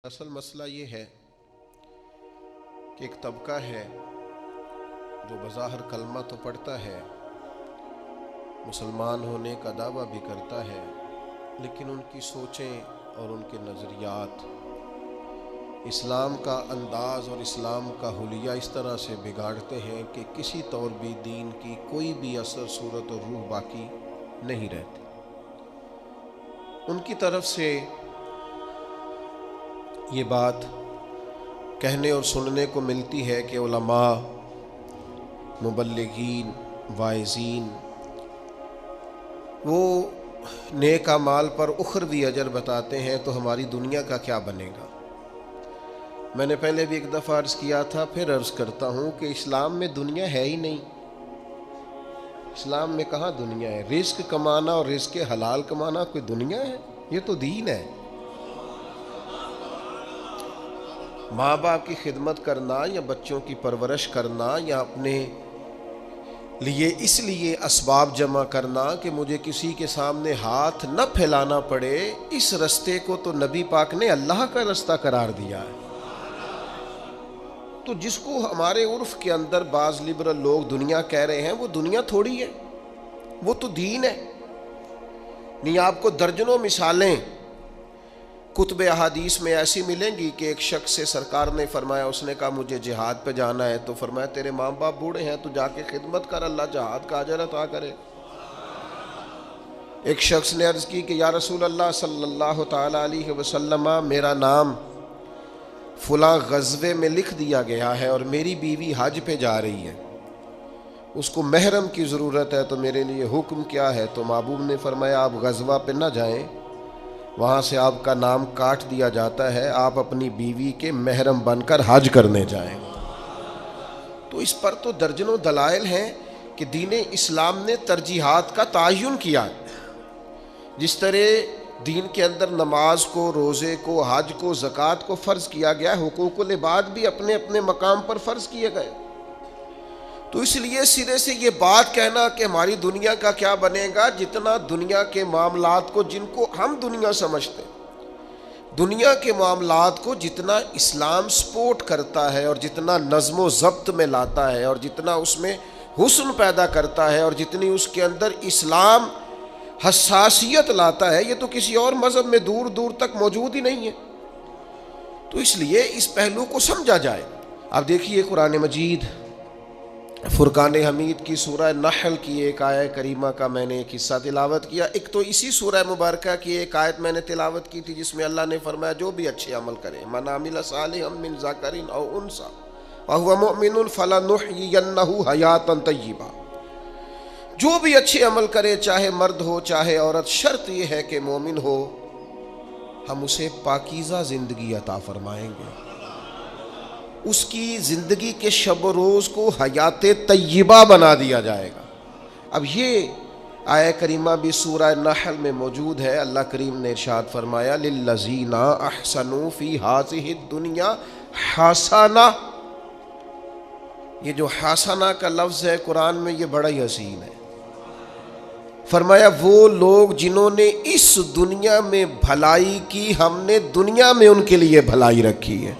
اصل مسئلہ یہ ہے کہ ایک طبقہ ہے جو بظاہر کلمہ تو پڑھتا ہے، مسلمان ہونے کا دعویٰ بھی کرتا ہے، لیکن ان کی سوچیں اور ان کے نظریات اسلام کا انداز اور اسلام کا حلیہ اس طرح سے بگاڑتے ہیں کہ کسی طور بھی دین کی کوئی بھی اثر صورت اور روح باقی نہیں رہتی۔ ان کی طرف سے یہ بات کہنے اور سننے کو ملتی ہے کہ علماء، مبلغین، واعظین وہ نیک اعمال پر اخروی اجر بتاتے ہیں، تو ہماری دنیا کا کیا بنے گا؟ میں نے پہلے بھی ایک دفعہ عرض کیا تھا، پھر عرض کرتا ہوں کہ اسلام میں دنیا ہے ہی نہیں۔ اسلام میں کہاں دنیا ہے؟ رزق کمانا اور رزق حلال کمانا کوئی دنیا ہے؟ یہ تو دین ہے۔ ماں باپ کی خدمت کرنا یا بچوں کی پرورش کرنا یا اپنے لیے اس لیے اسباب جمع کرنا کہ مجھے کسی کے سامنے ہاتھ نہ پھیلانا پڑے، اس رستے کو تو نبی پاک نے اللہ کا رستہ قرار دیا ہے۔ تو جس کو ہمارے عرف کے اندر بعض لبرل لوگ دنیا کہہ رہے ہیں، وہ دنیا تھوڑی ہے، وہ تو دین ہے۔ نہیں، آپ کو درجنوں مثالیں کتب احادیث میں ایسی ملیں گی کہ ایک شخص سے سرکار نے فرمایا، اس نے کہا مجھے جہاد پہ جانا ہے، تو فرمایا تیرے ماں باپ بوڑھے ہیں تو جا کے خدمت کر، اللہ جہاد کا اجر عطا کرے۔ ایک شخص نے عرض کی کہ یا رسول اللہ صلی اللہ تعالی علیہ وسلم، میرا نام فلاں غزوے میں لکھ دیا گیا ہے اور میری بیوی حج پہ جا رہی ہے، اس کو محرم کی ضرورت ہے، تو میرے لیے حکم کیا ہے؟ تو محبوب نے فرمایا آپ غزوہ پہ نہ جائیں، وہاں سے آپ کا نام کاٹ دیا جاتا ہے، آپ اپنی بیوی کے محرم بن کر حج کرنے جائیں۔ تو اس پر تو درجنوں دلائل ہیں کہ دین اسلام نے ترجیحات کا تعین کیا۔ جس طرح دین کے اندر نماز کو، روزے کو، حج کو، زکوٰۃ کو فرض کیا گیا، حقوق العباد بھی اپنے اپنے مقام پر فرض کیے گئے۔ تو اس لیے سرے سے یہ بات کہنا کہ ہماری دنیا کا کیا بنے گا، جتنا دنیا کے معاملات کو، جن کو ہم دنیا سمجھتے ہیں، دنیا کے معاملات کو جتنا اسلام سپورٹ کرتا ہے اور جتنا نظم و ضبط میں لاتا ہے اور جتنا اس میں حسن پیدا کرتا ہے اور جتنی اس کے اندر اسلام حساسیت لاتا ہے، یہ تو کسی اور مذہب میں دور دور تک موجود ہی نہیں ہے۔ تو اس لیے اس پہلو کو سمجھا جائے۔ اب دیکھیے قرآن مجید فرقان حمید کی سورہ نحل کی ایک آیت کریمہ کا میں نے ایک حصہ تلاوت کیا۔ ایک تو اسی سورہ مبارکہ کی ایک آیت میں نے تلاوت کی تھی جس میں اللہ نے فرمایا جو بھی اچھے عمل کرے، من عمل صالحا من ذکر او انثی وہو مؤمن فلنحیینہ حیاۃ طیبہ، جو بھی اچھے عمل کرے، چاہے مرد ہو چاہے عورت، شرط یہ ہے کہ مومن ہو، ہم اسے پاکیزہ زندگی عطا فرمائیں گے، اس کی زندگی کے شب و روز کو حیات طیبہ بنا دیا جائے گا۔ اب یہ آیہ کریمہ بھی سورہ نحل میں موجود ہے۔ اللہ کریم نے ارشاد فرمایا للذین احسنوا فی ہذہ الدنیا حسنہ۔ یہ جو حسنہ کا لفظ ہے قرآن میں، یہ بڑا ہی حسین ہے۔ فرمایا وہ لوگ جنہوں نے اس دنیا میں بھلائی کی، ہم نے دنیا میں ان کے لیے بھلائی رکھی ہے،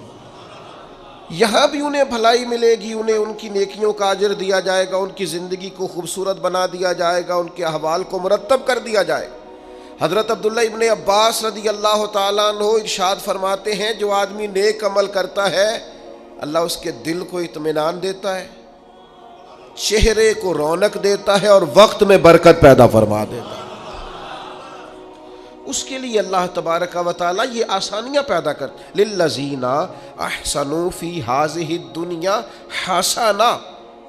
یہاں بھی انہیں بھلائی ملے گی، انہیں ان کی نیکیوں کا اجر دیا جائے گا، ان کی زندگی کو خوبصورت بنا دیا جائے گا، ان کے احوال کو مرتب کر دیا جائے گا۔ حضرت عبداللہ ابن عباس رضی اللہ تعالیٰ عنہ ارشاد فرماتے ہیں جو آدمی نیک عمل کرتا ہے، اللہ اس کے دل کو اطمینان دیتا ہے، چہرے کو رونق دیتا ہے اور وقت میں برکت پیدا فرما دیتا ہے۔ اس کے لیے اللہ تبارک و تعالیٰ یہ آسانیاں پیدا کرتے، للذین احسنوا فی ہذہ الدنیا حسنہ،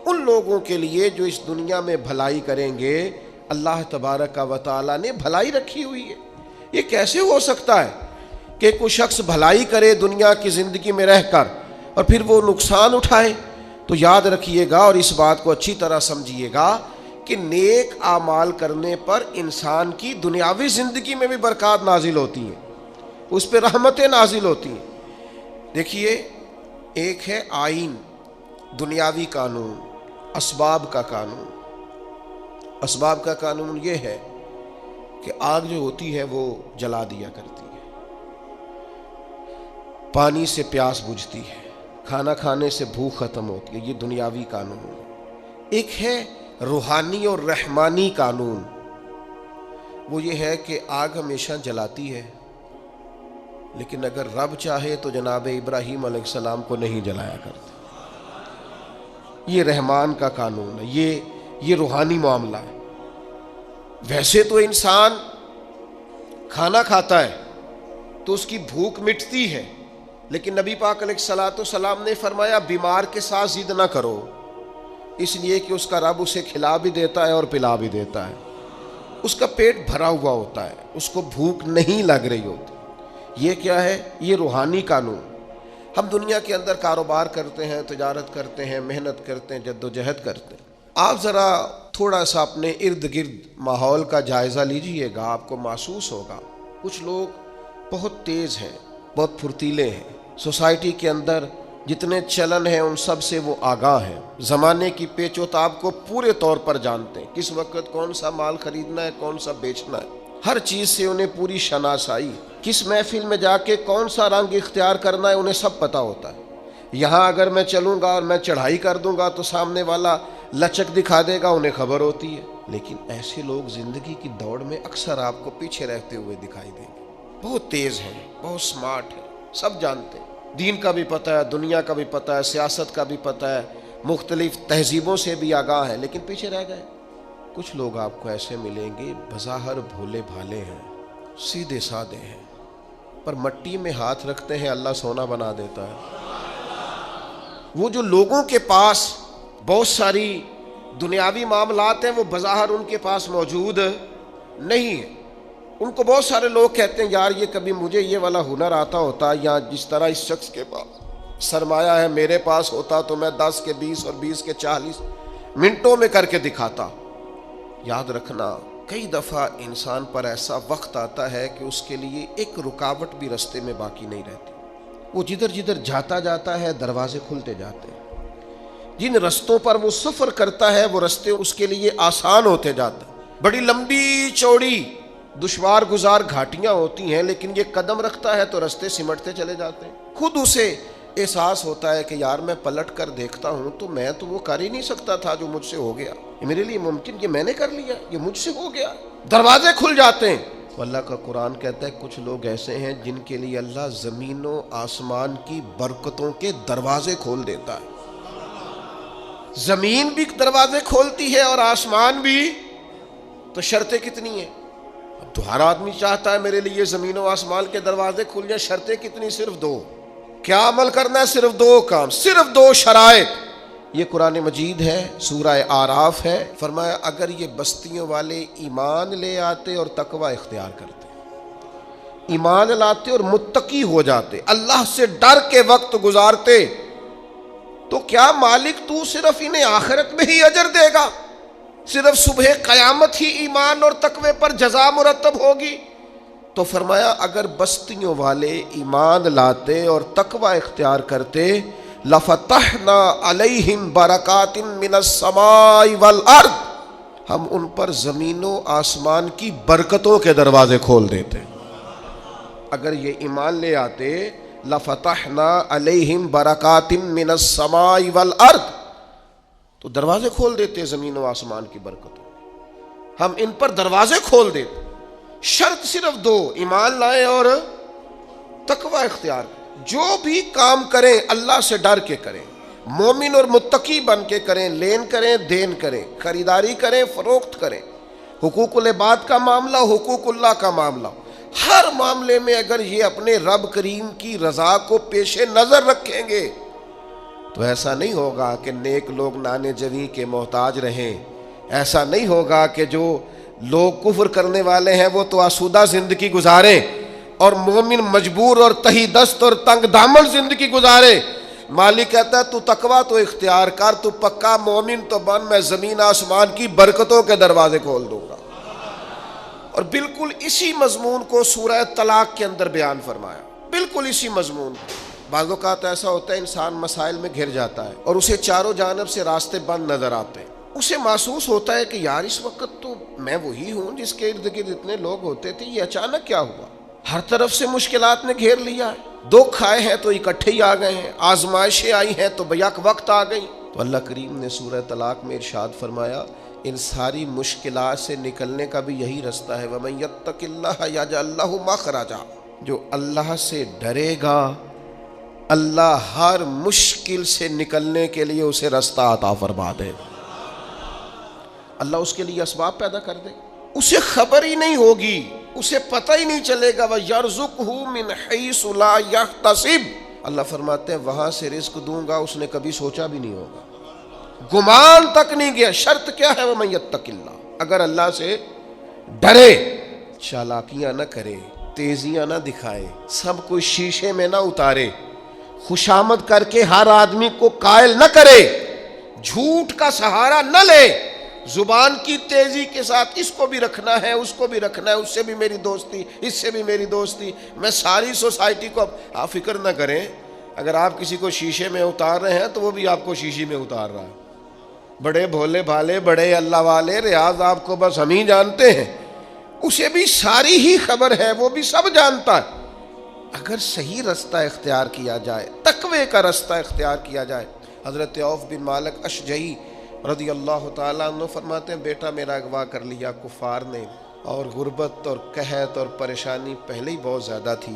ان لوگوں کے لیے جو اس دنیا میں بھلائی کریں گے، اللہ تبارک و تعالیٰ نے بھلائی رکھی ہوئی ہے۔ یہ کیسے ہو سکتا ہے کہ کوئی شخص بھلائی کرے دنیا کی زندگی میں رہ کر اور پھر وہ نقصان اٹھائے؟ تو یاد رکھیے گا اور اس بات کو اچھی طرح سمجھیے گا کہ نیک اعمال کرنے پر انسان کی دنیاوی زندگی میں بھی برکات نازل ہوتی ہیں، اس پہ رحمتیں نازل ہوتی ہیں۔ دیکھیے، ایک ہے آئین، دنیاوی قانون، اسباب کا قانون۔ اسباب کا قانون یہ ہے کہ آگ جو ہوتی ہے وہ جلا دیا کرتی ہے، پانی سے پیاس بجھتی ہے، کھانا کھانے سے بھوک ختم ہوتی ہے۔ یہ دنیاوی قانون ہے۔ ایک ہے روحانی اور رحمانی قانون، وہ یہ ہے کہ آگ ہمیشہ جلاتی ہے، لیکن اگر رب چاہے تو جناب ابراہیم علیہ السلام کو نہیں جلایا کرتا۔ یہ رحمان کا قانون ہے، یہ روحانی معاملہ ہے۔ ویسے تو انسان کھانا کھاتا ہے تو اس کی بھوک مٹتی ہے، لیکن نبی پاک علیہ الصلوۃ والسلام نے فرمایا بیمار کے ساتھ ضد نہ کرو، اس لیے کہ اس کا رب اسے کھلا بھی دیتا ہے اور پلا بھی دیتا ہے۔ اس کا پیٹ بھرا ہوا ہوتا ہے، اس کو بھوک نہیں لگ رہی ہوتی۔ یہ کیا ہے؟ یہ روحانی قانون۔ ہم دنیا کے اندر کاروبار کرتے ہیں، تجارت کرتے ہیں، محنت کرتے ہیں، جد و جہد کرتے ہیں۔ آپ ذرا تھوڑا سا اپنے ارد گرد ماحول کا جائزہ لیجئے گا، آپ کو محسوس ہوگا کچھ لوگ بہت تیز ہیں، بہت پھرتیلے ہیں، سوسائٹی کے اندر جتنے چلن ہیں ان سب سے وہ آگاہ ہیں، زمانے کی پیچ و تاب کو پورے طور پر جانتے ہیں، کس وقت کون سا مال خریدنا ہے، کون سا بیچنا ہے، ہر چیز سے انہیں پوری شناسائی، کس محفل میں جا کے کون سا رنگ اختیار کرنا ہے انہیں سب پتہ ہوتا ہے۔ یہاں اگر میں چلوں گا اور میں چڑھائی کر دوں گا تو سامنے والا لچک دکھا دے گا، انہیں خبر ہوتی ہے۔ لیکن ایسے لوگ زندگی کی دوڑ میں اکثر آپ کو پیچھے رہتے ہوئے دکھائی دیں گے۔ بہت تیز ہیں، بہت سمارٹ ہیں، سب جانتے ہیں، دین کا بھی پتہ ہے، دنیا کا بھی پتہ ہے، سیاست کا بھی پتہ ہے، مختلف تہذیبوں سے بھی آگاہ ہے، لیکن پیچھے رہ گئے۔ کچھ لوگ آپ کو ایسے ملیں گے بظاہر بھولے بھالے ہیں، سیدھے سادے ہیں، پر مٹی میں ہاتھ رکھتے ہیں اللہ سونا بنا دیتا ہے۔ وہ جو لوگوں کے پاس بہت ساری دنیاوی معاملات ہیں وہ بظاہر ان کے پاس موجود نہیں ہیں۔ ان کو بہت سارے لوگ کہتے ہیں یار یہ کبھی مجھے یہ والا ہنر آتا ہوتا، یا جس طرح اس شخص کے پاس سرمایہ ہے میرے پاس ہوتا تو میں 10 کے 20 اور 20 کے 40 منٹوں میں کر کے دکھاتا۔ یاد رکھنا کئی دفعہ انسان پر ایسا وقت آتا ہے کہ اس کے لیے ایک رکاوٹ بھی رستے میں باقی نہیں رہتی۔ وہ جدھر جدھر جاتا ہے دروازے کھلتے جاتے ہیں، جن رستوں پر وہ سفر کرتا ہے وہ رستے اس کے لیے آسان ہوتے جاتے ہیں۔ بڑی لمبی چوڑی دشوار گزار گھاٹیاں ہوتی ہیں، لیکن یہ قدم رکھتا ہے تو رستے سمٹتے چلے جاتے ہیں۔ خود اسے احساس ہوتا ہے کہ یار میں پلٹ کر دیکھتا ہوں تو میں تو وہ کر ہی نہیں سکتا تھا جو مجھ سے ہو گیا، یہ میرے لیے ممکن، یہ میں نے کر لیا، یہ مجھ سے ہو گیا، دروازے کھل جاتے ہیں۔ تو اللہ کا قرآن کہتا ہے کچھ لوگ ایسے ہیں جن کے لیے اللہ زمین و آسمان کی برکتوں کے دروازے کھول دیتا ہے۔ زمین بھی دروازے کھولتی ہے اور آسمان بھی، تو شرطیں کتنی ہیں؟ اب تو ہر آدمی چاہتا ہے میرے لیے زمین و آسمان کے دروازے کھل جائیں، شرطیں کتنی؟ صرف 2۔ کیا عمل کرنا ہے؟ صرف 2 کام، صرف 2 شرائط۔ یہ قرآن مجید ہے، سورہ اعراف ہے۔ فرمایا اگر یہ بستیوں والے ایمان لے آتے اور تقوی اختیار کرتے، ایمان لاتے اور متقی ہو جاتے، اللہ سے ڈر کے وقت گزارتے، تو کیا مالک تو صرف انہیں آخرت میں ہی اجر دے گا؟ صرف صبح قیامت ہی ایمان اور تقوی پر جزا مرتب ہوگی؟ تو فرمایا اگر بستیوں والے ایمان لاتے اور تقوی اختیار کرتے لفتحنا علیہم برکات من السماء والارض، ہم ان پر زمین و آسمان کی برکتوں کے دروازے کھول دیتے۔ اگر یہ ایمان لے آتے لفتحنا علیہم برکات من السماء والارض، تو دروازے کھول دیتے زمین و آسمان کی برکتوں، ہم ان پر دروازے کھول دیتے۔ شرط صرف 2، ایمان لائیں اور تقوی اختیار کریں۔ جو بھی کام کریں اللہ سے ڈر کے کریں، مومن اور متقی بن کے کریں، لین کریں دین کریں، خریداری کریں فروخت کریں، حقوق العباد کا معاملہ، حقوق اللہ کا معاملہ، ہر معاملے میں اگر یہ اپنے رب کریم کی رضا کو پیش نظر رکھیں گے تو ایسا نہیں ہوگا کہ نیک لوگ نانے جوی کے محتاج رہیں، ایسا نہیں ہوگا کہ جو لوگ کفر کرنے والے ہیں وہ تو آسودہ زندگی گزاریں اور مومن مجبور اور تہی دست اور تنگ دامن زندگی گزارے۔ مالک کہتا ہے تو تقوی تو اختیار کر، تو پکا مومن تو بن، میں زمین آسمان کی برکتوں کے دروازے کھول دوں گا۔ اور بالکل اسی مضمون کو سورہ طلاق کے اندر بیان فرمایا، بالکل اسی مضمون کو۔ بعض اوقات ایسا ہوتا ہے انسان مسائل میں گھر جاتا ہے اور اسے چاروں جانب سے راستے بند نظر آتے ہیں، اسے محسوس ہوتا ہے کہ یار اس وقت تو میں وہی ہوں جس کے ارد گرد اتنے لوگ ہوتے تھے، یہ اچانک کیا ہوا؟ ہر طرف سے مشکلات نے گھیر لیا ہے۔ دکھ آئے ہیں تو اکٹھے ہی آ گئے ہیں، آزمائشیں آئی ہیں تو بیک وقت آ گئی۔ تو اللہ کریم نے سورہ طلاق میں ارشاد فرمایا ان ساری مشکلات سے نکلنے کا بھی یہی رستہ ہے، وَمَن يَتَّقِ اللَّهَ يَجْعَل لَّهُ مَخْرَجًا، جو اللہ سے ڈرے گا اللہ ہر مشکل سے نکلنے کے لیے اسے رستہ عطا فرما دے، اللہ اس کے لیے اسباب پیدا کر دے، اسے خبر ہی نہیں ہوگی، اسے پتہ ہی نہیں چلے گا، وَيَرْزُقْهُ مِنْ حَيْثُ لَا يَحْتَسِبُ، اللہ فرماتے ہیں وہاں سے رزق دوں گا اس نے کبھی سوچا بھی نہیں ہوگا، گمان تک نہیں گیا۔ شرط کیا ہے؟ وَمَن يَتَّقِ اللَّهَ، اگر اللہ سے ڈرے، چالاکیاں نہ کرے، تیزیاں نہ دکھائے، سب کچھ شیشے میں نہ اتارے، خوشامد کر کے ہر آدمی کو قائل نہ کرے، جھوٹ کا سہارا نہ لے، زبان کی تیزی کے ساتھ اس کو بھی رکھنا ہے اس کو بھی رکھنا ہے، اس سے بھی میری دوستی اس سے بھی میری دوستی، میں ساری سوسائٹی کو، آپ فکر نہ کریں اگر آپ کسی کو شیشے میں اتار رہے ہیں تو وہ بھی آپ کو شیشے میں اتار رہا ہے، بڑے بھولے بھالے بڑے اللہ والے ریاض آپ کو بس ہم ہی جانتے ہیں، اسے بھی ساری ہی خبر ہے، وہ بھی سب جانتا ہے۔ اگر صحیح رستہ اختیار کیا جائے، تقوی کا رستہ اختیار کیا جائے، حضرت عوف بن مالک اشجعی رضی اللہ تعالیٰ عنہ فرماتے ہیں بیٹا میرا اغوا کر لیا کفار نے، اور غربت اور قحط اور پریشانی پہلے ہی بہت زیادہ تھی،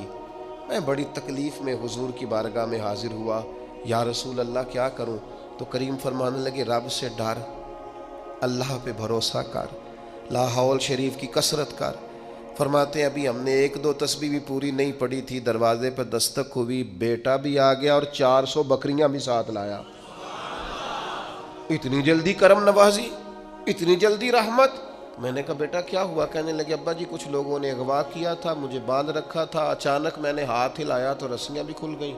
میں بڑی تکلیف میں حضور کی بارگاہ میں حاضر ہوا، یا رسول اللہ کیا کروں؟ تو کریم فرمانے لگے رب سے ڈر، اللہ پہ بھروسہ کر، لا حول شریف کی کثرت کر۔ فرماتے ہیں ابھی ہم نے 1-2 تسبیح بھی پوری نہیں پڑھی تھی، دروازے پہ دستک ہوئی، بیٹا بھی آ گیا اور 400 بکریاں بھی ساتھ لایا۔ اتنی جلدی کرم نوازی، اتنی جلدی رحمت؟ میں نے کہا بیٹا کیا ہوا؟ کہنے لگے ابا جی کچھ لوگوں نے اغوا کیا تھا، مجھے باندھ رکھا تھا، اچانک میں نے ہاتھ ہلایا تو رسیاں بھی کھل گئیں،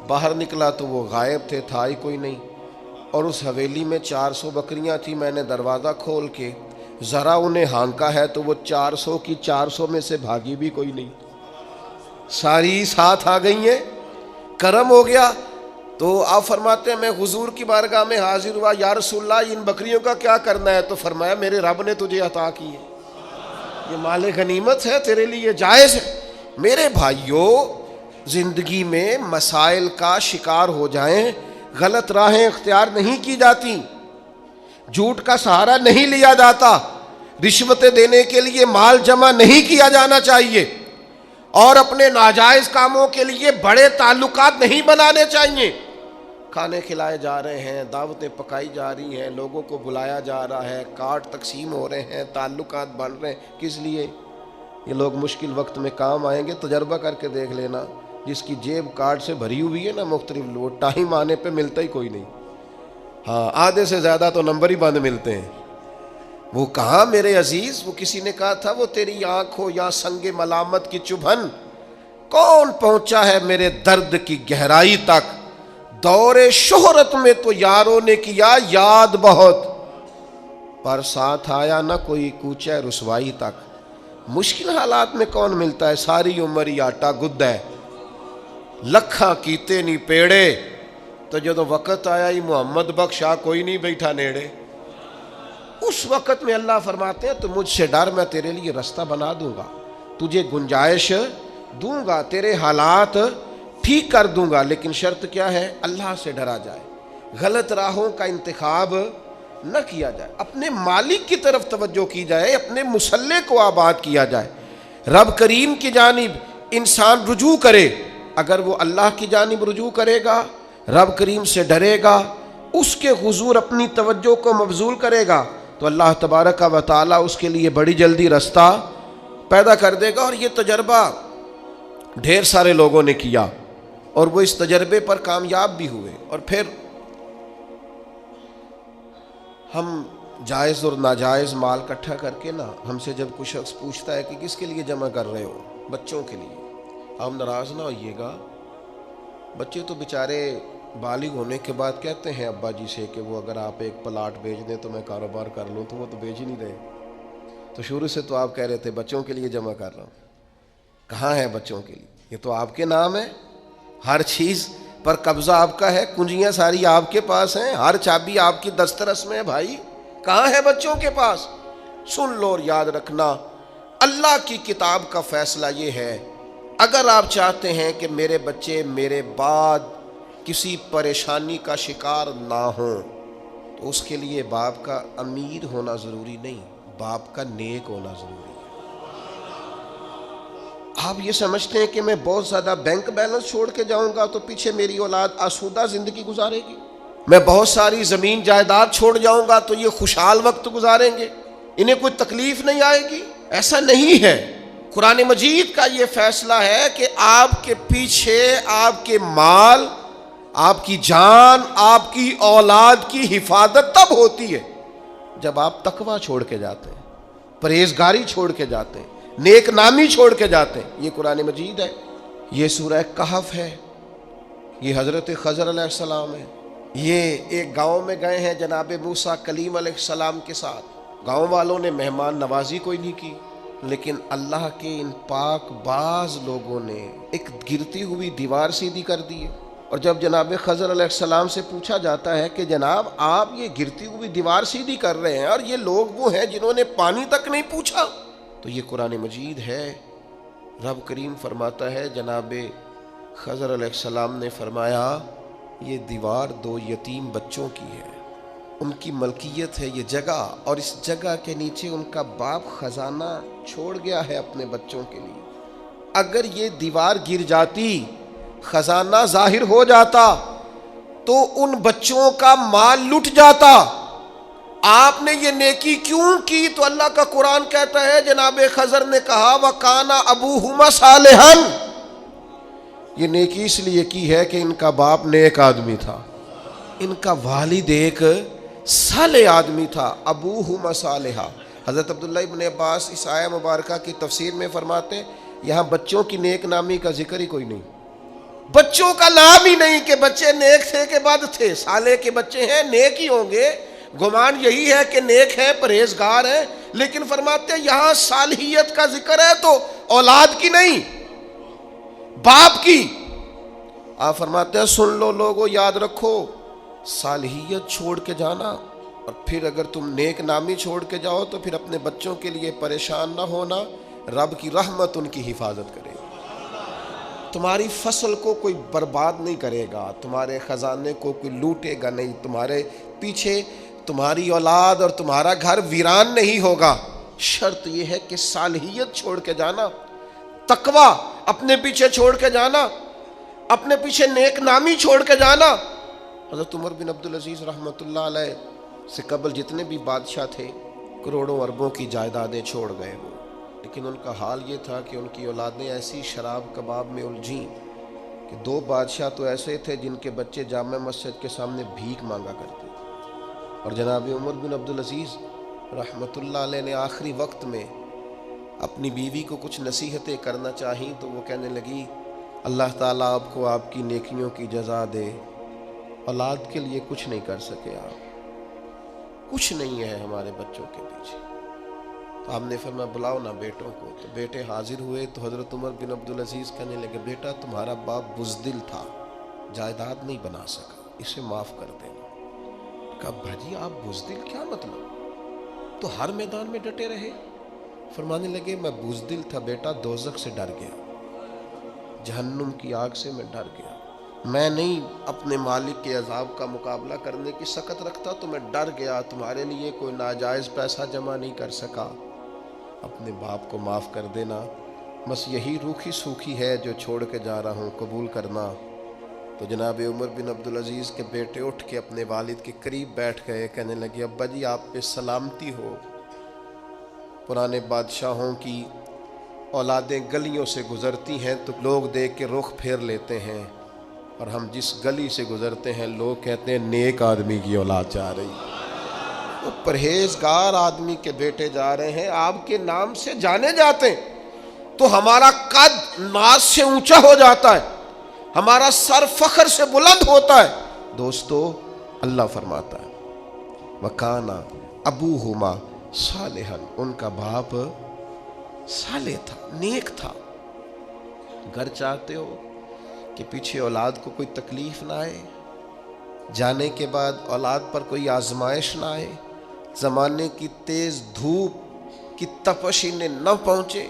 باہر نکلا تو وہ غائب تھے، تھا ہی کوئی نہیں، اور اس حویلی میں 400 بکریاں تھیں، میں نے دروازہ کھول کے ذرا انہیں ہانکا ہے تو وہ 400 کی 400 میں سے بھاگی بھی کوئی نہیں، ساری ساتھ آ گئی ہیں، کرم ہو گیا۔ تو آپ فرماتے ہیں میں حضور کی بارگاہ میں حاضر ہوا، یا رسول اللہ ان بکریوں کا کیا کرنا ہے؟ تو فرمایا میرے رب نے تجھے عطا کی ہے، یہ مال غنیمت ہے، تیرے لیے جائز ہے۔ میرے بھائیوں زندگی میں مسائل کا شکار ہو جائیں، غلط راہیں اختیار نہیں کی جاتی، جھوٹ کا سہارا نہیں لیا جاتا، رشوتیں دینے کے لیے مال جمع نہیں کیا جانا چاہیے، اور اپنے ناجائز کاموں کے لیے بڑے تعلقات نہیں بنانے چاہیے۔ کھانے کھلائے جا رہے ہیں، دعوتیں پکائی جا رہی ہیں، لوگوں کو بلایا جا رہا ہے، کارڈ تقسیم ہو رہے ہیں، تعلقات بن رہے ہیں، کس لیے؟ یہ لوگ مشکل وقت میں کام آئیں گے، تجربہ کر کے دیکھ لینا، جس کی جیب کارڈ سے بھری ہوئی ہے نا مختلف لوگ، ٹائم آنے پہ ملتا ہی کوئی نہیں، ہاں آدھے سے زیادہ تو نمبر ہی بند ملتے ہیں۔ وہ کہاں میرے عزیز، وہ کسی نے کہا تھا وہ تیری آنکھ ہو یا سنگ ملامت کی چبھن، کون پہنچا ہے میرے درد کی گہرائی تک، دور شہرت میں تو یاروں نے کیا یاد بہت، پر ساتھ آیا نہ کوئی کوچہ رسوائی تک۔ مشکل حالات میں کون ملتا ہے؟ ساری عمر ہی آٹا گد ہے، لکھاں کیتے نہیں پیڑے، تو جدو وقت آیا ہی محمد بخشا کوئی نہیں بیٹھا نیڑے، اس وقت میں اللہ فرماتے ہیں تو مجھ سے ڈر، میں تیرے لیے رستہ بنا دوں گا، تجھے گنجائش دوں گا، تیرے حالات ٹھیک کر دوں گا، لیکن شرط کیا ہے؟ اللہ سے ڈرا جائے، غلط راہوں کا انتخاب نہ کیا جائے، اپنے مالک کی طرف توجہ کی جائے، اپنے مسلح کو آباد کیا جائے، رب کریم کی جانب انسان رجوع کرے۔ اگر وہ اللہ کی جانب رجوع کرے گا، رب کریم سے ڈرے گا، اس کے حضور اپنی توجہ کو مبذول کرے گا، تو اللہ تبارک و تعالیٰ اس کے لیے بڑی جلدی رستہ پیدا کر دے گا۔ اور یہ تجربہ ڈھیر سارے لوگوں نے کیا اور وہ اس تجربے پر کامیاب بھی ہوئے۔ اور پھر ہم جائز اور ناجائز مال اکٹھا کر کے نا، ہم سے جب کوئی شخص پوچھتا ہے کہ کس کے لیے جمع کر رہے ہو؟ بچوں کے لیے۔ آپ ناراض نہ ہوئیے گا، بچے تو بیچارے بالغ ہونے کے بعد کہتے ہیں ابا جی سے کہ وہ اگر آپ ایک پلاٹ بیچ دیں تو میں کاروبار کر لوں، تو وہ تو بیچ ہی نہیں رہے، تو شروع سے تو آپ کہہ رہے تھے بچوں کے لیے جمع کر رہا ہوں۔ کہاں ہے بچوں کے لیے؟ یہ تو آپ کے نام ہے، ہر چیز پر قبضہ آپ کا ہے، کنجیاں ساری آپ کے پاس ہیں، ہر چابی آپ کی دسترس میں ہے بھائی، کہاں ہے بچوں کے پاس؟ سن لو اور یاد رکھنا، اللہ کی کتاب کا فیصلہ یہ ہے، اگر آپ چاہتے ہیں کہ میرے بچے میرے بعد کسی پریشانی کا شکار نہ ہوں تو اس کے لیے باپ کا امیر ہونا ضروری نہیں، باپ کا نیک ہونا ضروری ہے۔ آپ یہ سمجھتے ہیں کہ میں بہت زیادہ بینک بیلنس چھوڑ کے جاؤں گا تو پیچھے میری اولاد آسودہ زندگی گزارے گی؟ میں بہت ساری زمین جائیداد چھوڑ جاؤں گا تو یہ خوشحال وقت گزاریں گے، انہیں کوئی تکلیف نہیں آئے گی؟ ایسا نہیں ہے۔ قرآن مجید کا یہ فیصلہ ہے کہ آپ کے پیچھے آپ کے مال، آپ کی جان، آپ کی اولاد کی حفاظت تب ہوتی ہے جب آپ تقوی چھوڑ کے جاتے ہیں، پرہیزگاری چھوڑ کے جاتے ہیں، نیک نامی چھوڑ کے جاتے ہیں۔ یہ قرآن مجید ہے، یہ سورہ کہف ہے، یہ حضرت خضر علیہ السلام ہے۔ یہ ایک گاؤں میں گئے ہیں جناب موسیٰ کلیم علیہ السلام کے ساتھ، گاؤں والوں نے مہمان نوازی کوئی نہیں کی، لیکن اللہ کے ان پاک باز لوگوں نے ایک گرتی ہوئی دیوار سیدھی کر دی ہے۔ اور جب جناب خضر علیہ السلام سے پوچھا جاتا ہے کہ جناب آپ یہ گرتی ہوئی دیوار سیدھی کر رہے ہیں اور یہ لوگ وہ ہیں جنہوں نے پانی تک نہیں پوچھا، تو یہ قرآن مجید ہے۔ رب کریم فرماتا ہے جناب خضر علیہ السلام نے فرمایا یہ دیوار 2 یتیم بچوں کی ہے، ان کی ملکیت ہے یہ جگہ، اور اس جگہ کے نیچے ان کا باپ خزانہ چھوڑ گیا ہے اپنے بچوں کے لیے۔ اگر یہ دیوار گر جاتی، خزانہ ظاہر ہو جاتا تو ان بچوں کا مال لٹ جاتا۔ آپ نے یہ نیکی کیوں کی؟ تو اللہ کا قرآن کہتا ہے جناب خضر نے کہا وَكَانَ أَبُوهُمَا صَالِحًا، یہ نیکی اس لیے کی ہے کہ ان کا باپ نیک آدمی تھا، ان کا والد ایک صالح آدمی تھا۔ ابوہما صالحا۔ حضرت عبداللہ ابن عباس اس آیہ مبارکہ کی تفسیر میں فرماتے ہیں یہاں بچوں کی نیک نامی کا ذکر ہی کوئی نہیں، بچوں کا نام ہی نہیں کہ بچے نیک تھے کہ بد تھے، صالح کے بچے ہیں نیک ہی ہوں گے، گمان یہی ہے کہ نیک ہیں، پرہیزگار ہیں، لیکن فرماتے ہیں یہاں صالحیت کا ذکر ہے تو اولاد کی نہیں، باپ کی۔ آپ فرماتے ہیں سن لو لوگو، یاد رکھو، صالحیت چھوڑ کے جانا اور پھر اگر تم نیک نامی چھوڑ کے جاؤ تو پھر اپنے بچوں کے لیے پریشان نہ ہونا، رب کی رحمت ان کی حفاظت کرے گی۔ تمہاری فصل کو کوئی برباد نہیں کرے گا، تمہارے خزانے کو کوئی لوٹے گا نہیں، تمہارے پیچھے تمہاری اولاد اور تمہارا گھر ویران نہیں ہوگا۔ شرط یہ ہے کہ صالحیت چھوڑ کے جانا، تقوی اپنے پیچھے چھوڑ کے جانا، اپنے پیچھے نیک نامی چھوڑ کے جانا۔ حضرت عمر بن عبدالعزیز رحمۃ اللہ علیہ سے قبل جتنے بھی بادشاہ تھے کروڑوں اربوں کی جائیدادیں چھوڑ گئے وہ، لیکن ان کا حال یہ تھا کہ ان کی اولادیں ایسی شراب کباب میں الجھیں کہ 2 بادشاہ تو ایسے تھے جن کے بچے جامع مسجد کے سامنے بھیک مانگا کرتے تھے۔ اور جناب عمر بن عبدالعزیز رحمۃ اللہ علیہ نے آخری وقت میں اپنی بیوی کو کچھ نصیحتیں کرنا چاہیں تو وہ کہنے لگی اللہ تعالیٰ آپ کو آپ کی نیکیوں کی جزا دے، اولاد کے لیے کچھ نہیں کر سکے آپ، کچھ نہیں ہے ہمارے بچوں کے پیچھے۔ تو آپ نے فرمایا بلاؤ نا بیٹوں کو، تو بیٹے حاضر ہوئے تو حضرت عمر بن عبدالعزیز کہنے لگے بیٹا تمہارا باپ بزدل تھا، جائیداد نہیں بنا سکا، اسے معاف کر دینا۔ کہا بھاجی آپ بزدل کیا مطلب؟ تو ہر میدان میں ڈٹے رہے۔ فرمانے لگے میں بزدل تھا بیٹا، دوزخ سے ڈر گیا، جہنم کی آگ سے میں ڈر گیا، میں نہیں اپنے مالک کے عذاب کا مقابلہ کرنے کی سخت رکھتا تو میں ڈر گیا، تمہارے لیے کوئی ناجائز پیسہ جمع نہیں کر سکا، اپنے باپ کو معاف کر دینا، بس یہی روکھی سوکھی ہے جو چھوڑ کے جا رہا ہوں، قبول کرنا۔ تو جناب عمر بن عبدالعزیز کے بیٹے اٹھ کے اپنے والد کے قریب بیٹھ گئے، کہنے لگے ابا جی آپ پہ سلامتی ہو، پرانے بادشاہوں کی اولادیں گلیوں سے گزرتی ہیں تو لوگ دیکھ کے رخ پھیر لیتے ہیں، اور ہم جس گلی سے گزرتے ہیں لوگ کہتے ہیں نیک آدمی کی اولاد جا رہی ہے، وہ پرہیزگار آدمی کے بیٹے جا رہے ہیں، آپ کے نام سے جانے جاتے ہیں تو ہمارا قد ناز سے اونچا ہو جاتا ہے، ہمارا سر فخر سے بلند ہوتا ہے۔ دوستو اللہ فرماتا ہے وَكَانَ أَبُوهُمَا صَالِحًا، ان کا باپ صالح تھا، نیک تھا۔ گھر چاہتے ہو کہ پیچھے اولاد کو کوئی تکلیف نہ آئے، جانے کے بعد اولاد پر کوئی آزمائش نہ آئے، زمانے کی تیز دھوپ کی تپش انہیں نہ پہنچے،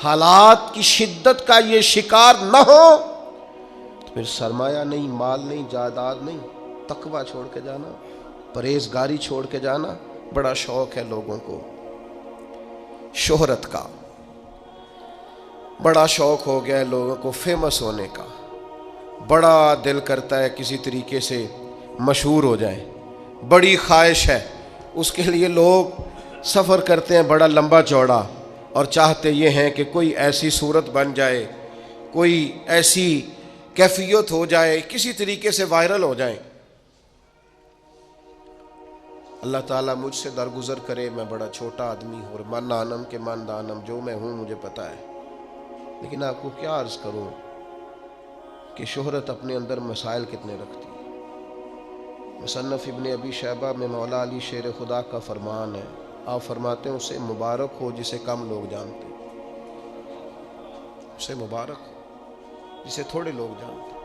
حالات کی شدت کا یہ شکار نہ ہو تو پھر سرمایہ نہیں، مال نہیں، جائیداد نہیں، تقویٰ چھوڑ کے جانا، پرہیزگاری چھوڑ کے جانا۔ بڑا شوق ہے لوگوں کو شہرت کا، بڑا شوق ہو گیا ہے لوگوں کو فیمس ہونے کا، بڑا دل کرتا ہے کسی طریقے سے مشہور ہو جائیں، بڑی خواہش ہے، اس کے لیے لوگ سفر کرتے ہیں بڑا لمبا چوڑا، اور چاہتے یہ ہیں کہ کوئی ایسی صورت بن جائے، کوئی ایسی کیفیت ہو جائے، کسی طریقے سے وائرل ہو جائیں۔ اللہ تعالیٰ مجھ سے درگزر کرے، میں بڑا چھوٹا آدمی ہوں، اور من دانم کے من دانم، جو میں ہوں مجھے پتہ ہے، لیکن آپ کو کیا عرض کروں کہ شہرت اپنے اندر مسائل کتنے رکھتی ہے۔ مصنف ابن ابی شیبہ میں مولا علی شیر خدا کا فرمان ہے، آپ فرماتے ہیں اسے مبارک ہو جسے کم لوگ جانتے ہیں، اسے مبارک ہو جسے تھوڑے لوگ جانتے ہیں۔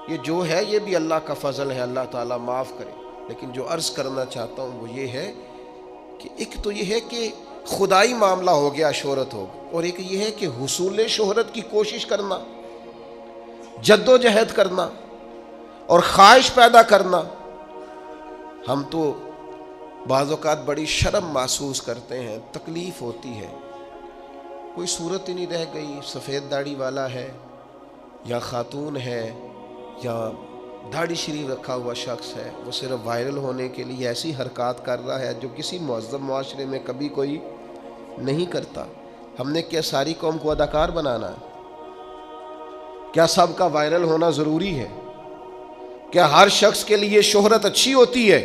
یہ جو ہے یہ بھی اللہ کا فضل ہے، اللہ تعالیٰ معاف کرے، لیکن جو عرض کرنا چاہتا ہوں وہ یہ ہے کہ ایک تو یہ ہے کہ خدائی معاملہ ہو گیا شہرت ہو، اور ایک یہ ہے کہ حصول شہرت کی کوشش کرنا، جد و جہد کرنا اور خواہش پیدا کرنا۔ ہم تو بعض اوقات بڑی شرم محسوس کرتے ہیں، تکلیف ہوتی ہے، کوئی صورت ہی نہیں رہ گئی، سفید داڑھی والا ہے یا خاتون ہے یا داڑھی شریف رکھا ہوا شخص ہے، وہ صرف وائرل ہونے کے لیے ایسی حرکات کر رہا ہے جو کسی مہذب معاشرے میں کبھی کوئی نہیں کرتا۔ ہم نے کیا ساری قوم کو اداکار بنانا ہے؟ کیا سب کا وائرل ہونا ضروری ہے؟ کیا ہر شخص کے لیے شہرت اچھی ہوتی ہے؟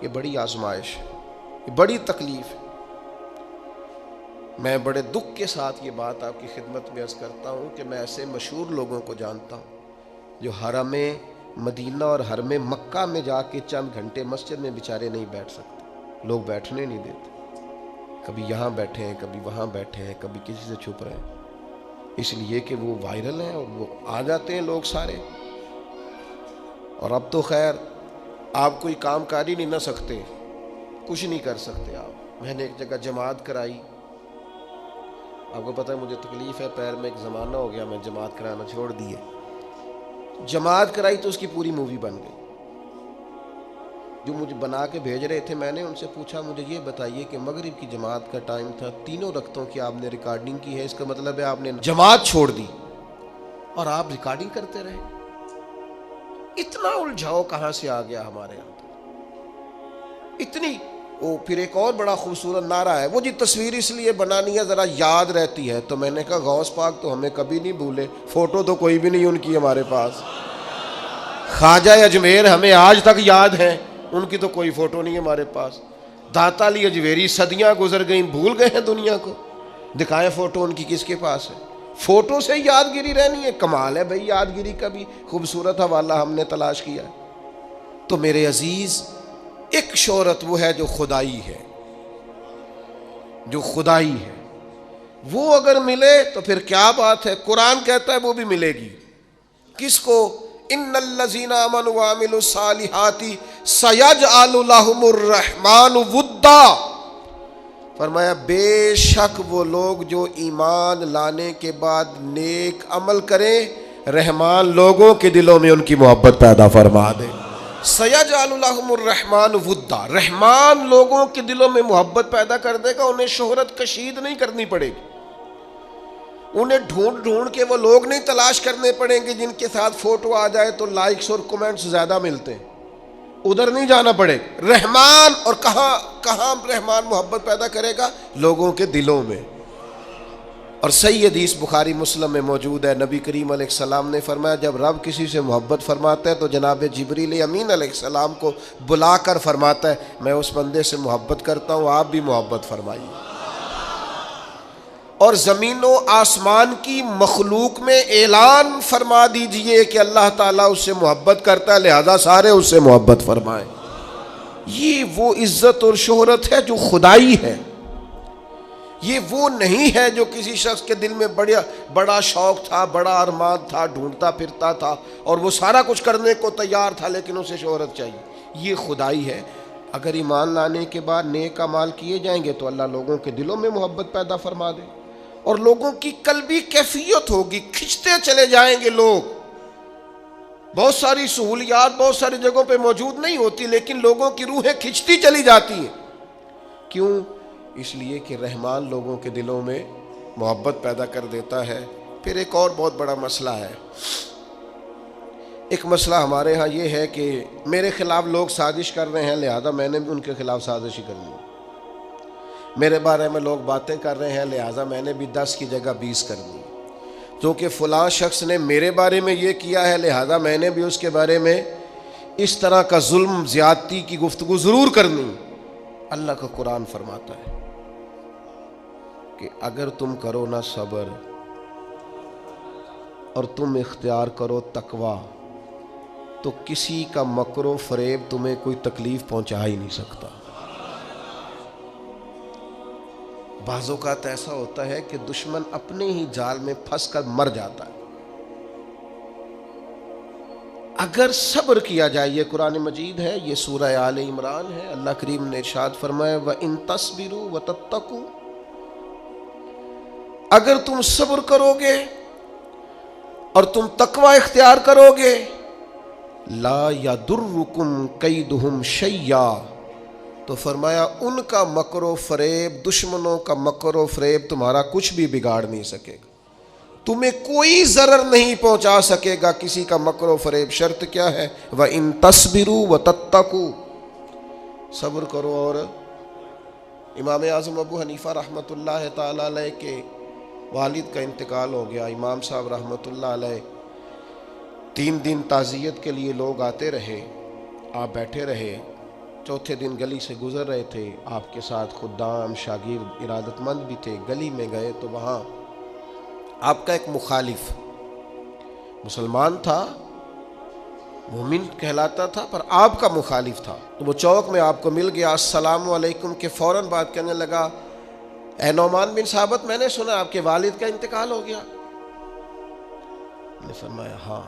یہ بڑی آزمائش ہے، یہ بڑی تکلیف ہے۔ میں بڑے دکھ کے ساتھ یہ بات آپ کی خدمت میں عرض کرتا ہوں کہ میں ایسے مشہور لوگوں کو جانتا ہوں جو حرم مدینہ اور حرم مکہ میں جا کے چند گھنٹے مسجد میں بیچارے نہیں بیٹھ سکتے، لوگ بیٹھنے نہیں دیتے، کبھی یہاں بیٹھے ہیں، کبھی وہاں بیٹھے ہیں، کبھی کسی سے چھپ رہے ہیں، اس لیے کہ وہ وائرل ہیں اور وہ آ جاتے ہیں لوگ سارے۔ اور اب تو خیر آپ کوئی کام کر ہی نہیں نہ سکتے، کچھ نہیں کر سکتے آپ۔ میں نے ایک جگہ جماعت کرائی، آپ کو پتہ ہے مجھے تکلیف ہے پیر میں، ایک زمانہ ہو گیا میں جماعت کرانا چھوڑ دیے، جماعت کرائی تو اس کی پوری مووی بن گئی۔ جو مجھے بنا کے بھیج رہے تھے میں نے ان سے پوچھا مجھے یہ بتائیے کہ مغرب کی جماعت کا ٹائم تھا، تینوں رکعتوں کی آپ نے ریکارڈنگ کی ہے، اس کا مطلب ہے آپ نے جماعت چھوڑ دی اور آپ ریکارڈنگ کرتے رہے؟ اتنا الجھاؤ کہاں سے آ گیا ہمارے یہاں؟ اتنی وہ پھر ایک اور بڑا خوبصورت نعرہ ہے، وہ جی تصویر اس لیے بنانی ہے ذرا یاد رہتی ہے، تو میں نے کہا غوث پاک تو ہمیں کبھی نہیں بھولے، فوٹو تو کوئی بھی نہیں ان کی ہمارے پاس، خواجہ اجمیر ہمیں آج تک یاد ہیں، ان کی تو کوئی فوٹو نہیں ہے ہمارے پاس، داتا علی اجمیری صدیاں گزر گئیں، بھول گئے ہیں دنیا کو، دکھائیں فوٹو ان کی کس کے پاس ہے؟ فوٹو سے یادگیری رہنی ہے؟ کمال ہے بھئی، یادگیری کا بھی خوبصورت حوالہ ہم نے تلاش کیا ہے۔ تو میرے عزیز، ایک شہرت وہ ہے جو خدائی ہے، جو خدائی ہے، وہ اگر ملے تو پھر کیا بات ہے، قرآن کہتا ہے وہ بھی ملے گی۔ کس کو؟ ان الذین آمنوا وعملوا الصالحات سیجعل لهم الرحمن ودا، فرمایا بے شک وہ لوگ جو ایمان لانے کے بعد نیک عمل کریں، رحمان لوگوں کے دلوں میں ان کی محبت پیدا فرما دے۔ سیجعل لهم الرحمن ودا، رحمان لوگوں کے دلوں میں محبت پیدا کر دے گا، انہیں شہرت کشید نہیں کرنی پڑے گی، انہیں ڈھونڈ ڈھونڈ کے وہ لوگ نہیں تلاش کرنے پڑیں گے جن کے ساتھ فوٹو آ جائے تو لائکس اور کومنٹس زیادہ ملتے ہیں، ادھر نہیں جانا پڑے گا۔ رحمان، اور کہاں رحمان محبت پیدا کرے گا؟ لوگوں کے دلوں میں۔ اور صحیح حدیث بخاری مسلم میں موجود ہے، نبی کریم علیہ السلام نے فرمایا جب رب کسی سے محبت فرماتا ہے تو جناب جبریل امین علیہ السلام کو بلا کر فرماتا ہے میں اس بندے سے محبت کرتا ہوں، آپ بھی محبت فرمائیے۔ اور زمین و آسمان کی مخلوق میں اعلان فرما دیجئے کہ اللہ تعالیٰ اس سے محبت کرتا ہے، لہذا سارے اس سے محبت فرمائیں۔ یہ وہ عزت اور شہرت ہے جو خدائی ہے، یہ وہ نہیں ہے جو کسی شخص کے دل میں بڑا شوق تھا، بڑا ارمان تھا، ڈھونڈتا پھرتا تھا اور وہ سارا کچھ کرنے کو تیار تھا لیکن اسے شہرت چاہیے۔ یہ خدائی ہے۔ اگر ایمان لانے کے بعد نیک اعمال کیے جائیں گے تو اللہ لوگوں کے دلوں میں محبت پیدا فرما دے، اور لوگوں کی قلبی کیفیت ہوگی، کھنچتے چلے جائیں گے لوگ. بہت ساری سہولیات بہت ساری جگہوں پہ موجود نہیں ہوتی، لیکن لوگوں کی روحیں کھنچتی چلی جاتی ہیں. کیوں؟ اس لیے کہ رحمان لوگوں کے دلوں میں محبت پیدا کر دیتا ہے. پھر ایک اور بہت بڑا مسئلہ ہے. ایک مسئلہ ہمارے ہاں یہ ہے کہ میرے خلاف لوگ سازش کر رہے ہیں، لہذا میں نے بھی ان کے خلاف سازش ہی کرنی. میرے بارے میں لوگ باتیں کر رہے ہیں، لہذا میں نے بھی 10 کی جگہ 20 کرنی. کیونکہ فلاں شخص نے میرے بارے میں یہ کیا ہے، لہذا میں نے بھی اس کے بارے میں اس طرح کا ظلم زیادتی کی گفتگو ضرور کرنی. اللہ کا قرآن فرماتا ہے کہ اگر تم کرو نا صبر اور تم اختیار کرو تقوی، تو کسی کا مکر و فریب تمہیں کوئی تکلیف پہنچا ہی نہیں سکتا. بعض اوقات ایسا ہوتا ہے کہ دشمن اپنے ہی جال میں پھنس کر مر جاتا ہے. اگر صبر کیا جائے، یہ قرآن مجید ہے، یہ سورہ آل عمران ہے. اللہ کریم نے ارشاد فرمایا وَإِن تَصْبِرُوا وَتَتَّقُوا، اگر تم صبر کرو گے اور تم تقوی اختیار کرو گے، لا یضرکم کیدہم شیئا، تو فرمایا ان کا مکر و فریب، دشمنوں کا مکر و فریب تمہارا کچھ بھی بگاڑ نہیں سکے گا، تمہیں کوئی ضرر نہیں پہنچا سکے گا کسی کا مکر و فریب. شرط کیا ہے؟ وَإِن تَصْبِرُوا وَتَتَّقُوا، صبر کرو. اور امام اعظم ابو حنیفہ رحمۃ اللہ تعالی علیہ کے والد کا انتقال ہو گیا. امام صاحب رحمۃ اللہ علیہ 3 دن تعزیت کے لیے لوگ آتے رہے، آپ بیٹھے رہے. چوتھے دن گلی سے گزر رہے تھے، آپ کے ساتھ خدام شاگرد ارادت مند بھی تھے. گلی میں گئے تو وہاں آپ کا ایک مخالف، مسلمان تھا، مومن کہلاتا تھا، پر آپ کا مخالف تھا. تو وہ چوک میں آپ کو مل گیا، السلام علیکم کے فوراً بات کرنے لگا، اے نعمان بن ثابت، میں نے سنا آپ کے والد کا انتقال ہو گیا. میں نے فرمایا ہاں.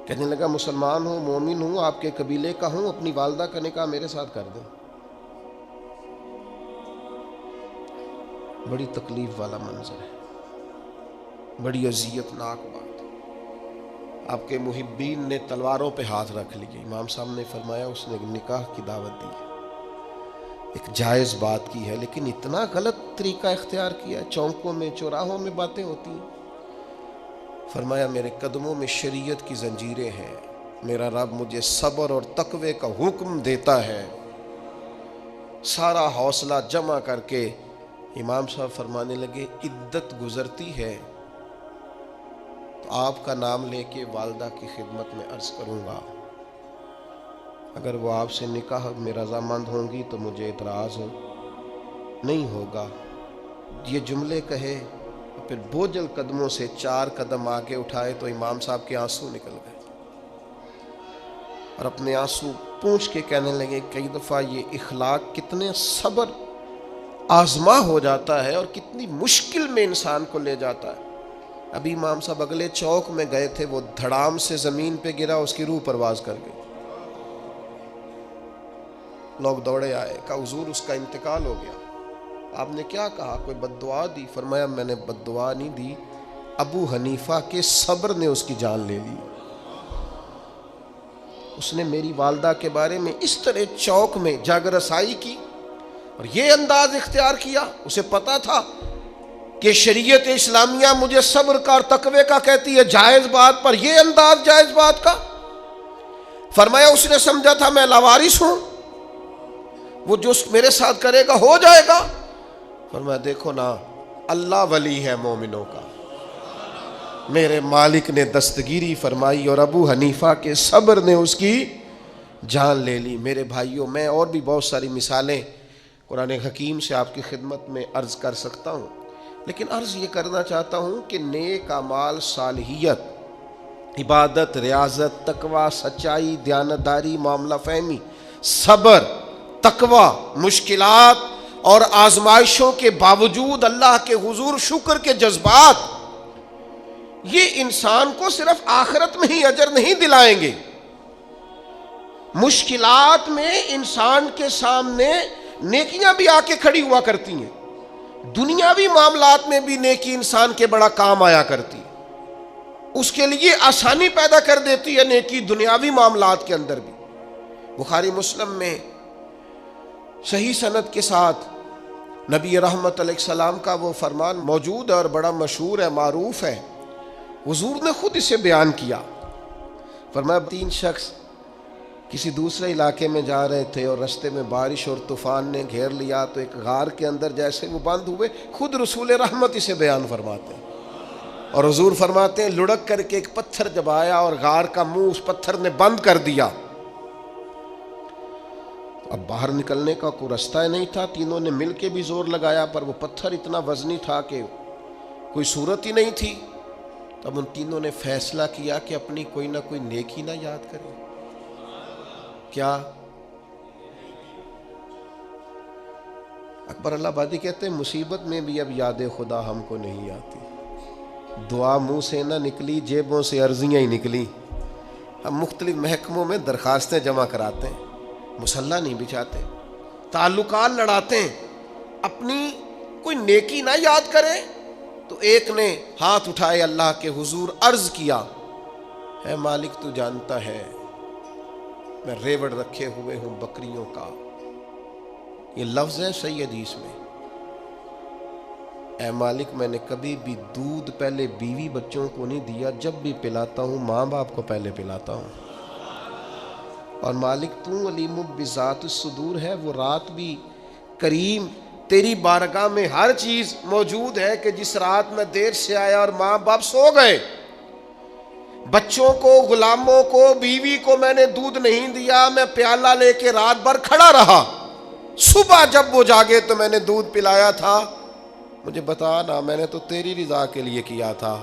کہنے لگا مسلمان ہوں، مومن ہوں، آپ کے قبیلے کا ہوں، اپنی والدہ کا نکاح میرے ساتھ کر دیں. بڑی تکلیف والا منظر ہے، بڑی اذیت ناک بات. آپ کے محبین نے تلواروں پہ ہاتھ رکھ لیے. امام صاحب نے فرمایا اس نے نکاح کی دعوت دی ہے، ایک جائز بات کی ہے، لیکن اتنا غلط طریقہ اختیار کیا. چوکوں میں چوراہوں میں باتیں ہوتی ہیں. فرمایا میرے قدموں میں شریعت کی زنجیریں ہیں، میرا رب مجھے صبر اور تقوی کا حکم دیتا ہے. سارا حوصلہ جمع کر کے امام صاحب فرمانے لگے عدت گزرتی ہے تو آپ کا نام لے کے والدہ کی خدمت میں عرض کروں گا، اگر وہ آپ سے نکاح میں رضامند ہوں گی تو مجھے اعتراض نہیں ہوگا. یہ جملے کہے، پھر بوجھل قدموں سے 4 قدم آگے اٹھائے تو امام صاحب کے آنسو نکل گئے اور اپنے آنسو پونچھ کے کہنے لگے کئی دفعہ یہ اخلاق کتنے صبر آزما ہو جاتا ہے اور کتنی مشکل میں انسان کو لے جاتا ہے. ابھی امام صاحب اگلے چوک میں گئے تھے، وہ دھڑام سے زمین پہ گرا، اس کی روح پرواز کر گئی. لوگ دوڑے آئے، کہا حضور اس کا انتقال ہو گیا. آپ نے کیا کہا؟ کوئی بد دعا دی؟ فرمایا میں نے بد دعا نہیں دی، ابو حنیفہ کے صبر نے اس کی جان لے لی. اس نے میری والدہ کے بارے میں اس طرح چوک میں جاگ رسائی کی اور یہ انداز اختیار کیا. اسے پتا تھا کہ شریعت اسلامیہ مجھے صبر کا اور تقوی کا کہتی ہے جائز بات پر، یہ انداز جائز بات کا. فرمایا اس نے سمجھا تھا میں لاوارث ہوں، وہ جو میرے ساتھ کرے گا ہو جائے گا. فرمایا دیکھو نا، اللہ ولی ہے مومنوں کا. میرے مالک نے دستگیری فرمائی اور ابو حنیفہ کے صبر نے اس کی جان لے لی. میرے بھائیوں، میں اور بھی بہت ساری مثالیں قرآن حکیم سے آپ کی خدمت میں عرض کر سکتا ہوں، لیکن عرض یہ کرنا چاہتا ہوں کہ نیک اعمال، صالحیت، عبادت، ریاضت، تقوی، سچائی، دیانتداری، معاملہ فہمی، صبر، تقوی، مشکلات اور آزمائشوں کے باوجود اللہ کے حضور شکر کے جذبات، یہ انسان کو صرف آخرت میں ہی اجر نہیں دلائیں گے. مشکلات میں انسان کے سامنے نیکیاں بھی آ کے کھڑی ہوا کرتی ہیں. دنیاوی معاملات میں بھی نیکی انسان کے بڑا کام آیا کرتی ہے، اس کے لیے آسانی پیدا کر دیتی ہے نیکی دنیاوی معاملات کے اندر بھی۔ بخاری مسلم میں صحیح سند کے ساتھ نبی رحمت علیہ السلام کا وہ فرمان موجود ہے اور بڑا مشہور ہے، معروف ہے، حضور نے خود اسے بیان کیا۔ فرمایا 3 شخص کسی دوسرے علاقے میں جا رہے تھے اور رستے میں بارش اور طوفان نے گھیر لیا، تو ایک غار کے اندر جیسے وہ بند ہوئے، خود رسول رحمت اسے بیان فرماتے ہیں، اور حضور فرماتے ہیں لڑک کر کے ایک پتھر جب آیا اور غار کا منہ اس پتھر نے بند کر دیا، اب باہر نکلنے کا کوئی رستہ نہیں تھا، تینوں نے مل کے بھی زور لگایا پر وہ پتھر اتنا وزنی تھا کہ کوئی صورت ہی نہیں تھی۔ تب ان تینوں نے فیصلہ کیا کہ اپنی کوئی نہ کوئی نیکی نہ یاد کریں۔ کیا؟ اکبر اللہ آبادی کہتے ہیں مصیبت میں بھی اب یاد خدا ہم کو نہیں آتی، دعا منہ سے نہ نکلی، جیبوں سے عرضیاں ہی نکلی۔ ہم مختلف محکموں میں درخواستیں جمع کراتے ہیں، مصلح نہیں بچھاتے، تعلقات لڑاتے ہیں، اپنی کوئی نیکی نہ یاد کریں۔ تو ایک نے ہاتھ اٹھائے اللہ کے حضور، عرض کیا اے مالک تو جانتا ہے میں ریوڑ رکھے ہوئے ہوں بکریوں کا، یہ لفظ ہے صحیح حدیث میں، اے مالک میں نے کبھی بھی دودھ پہلے بیوی بچوں کو نہیں دیا، جب بھی پلاتا ہوں ماں باپ کو پہلے پلاتا ہوں، اور مالک تو علیم بذات الصدور ہے، وہ رات بھی کریم تیری بارگاہ میں ہر چیز موجود ہے کہ جس رات میں دیر سے آیا اور ماں باپ سو گئے، بچوں کو، غلاموں کو، بیوی کو میں نے دودھ نہیں دیا، میں پیالہ لے کے رات بھر کھڑا رہا، صبح جب وہ جاگے تو میں نے دودھ پلایا تھا، مجھے بتا نا میں نے تو تیری رضا کے لیے کیا تھا،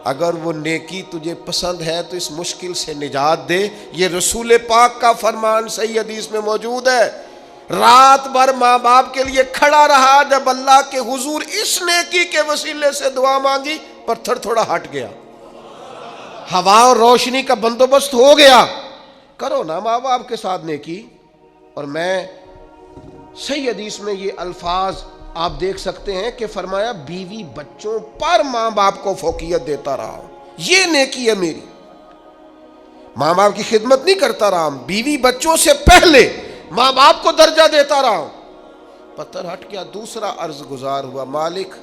اگر وہ نیکی تجھے پسند ہے تو اس مشکل سے نجات دے۔ یہ رسول پاک کا فرمان صحیح حدیث میں موجود ہے۔ رات بھر ماں باپ کے لیے کھڑا رہا، جب اللہ کے حضور اس نیکی کے وسیلے سے دعا مانگی پتھر تھوڑا ہٹ گیا، ہوا اور روشنی کا بندوبست ہو گیا۔ کرو نا ماں باپ کے ساتھ نیکی۔ اور میں صحیح حدیث میں یہ الفاظ آپ دیکھ سکتے ہیں کہ فرمایا بیوی بچوں پر ماں باپ کو فوقیت دیتا رہا ہوں، یہ نیکی ہے میری، ماں باپ کی خدمت نہیں کرتا رہا ہوں، بیوی بچوں سے پہلے ماں باپ کو درجہ دیتا رہا ہوں۔ پتھر ہٹ گیا، دوسرا عرض گزار ہوا، مالک